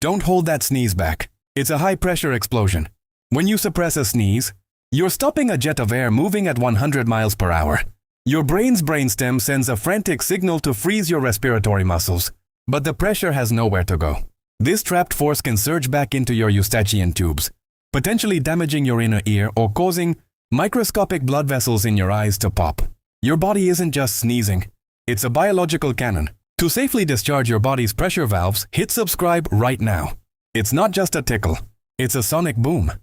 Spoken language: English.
Don't hold that sneeze back. It's a high-pressure explosion. When you suppress a sneeze, you're stopping a jet of air moving at 100 miles per hour. Your brain's brainstem sends a frantic signal to freeze your respiratory muscles, but the pressure has nowhere to go. This trapped force can surge back into your eustachian tubes, potentially damaging your inner ear or causing microscopic blood vessels in your eyes to pop. Your body isn't just sneezing, it's a biological cannon. To safely discharge your body's pressure valves, hit subscribe right now. It's not just a tickle, it's a sonic boom.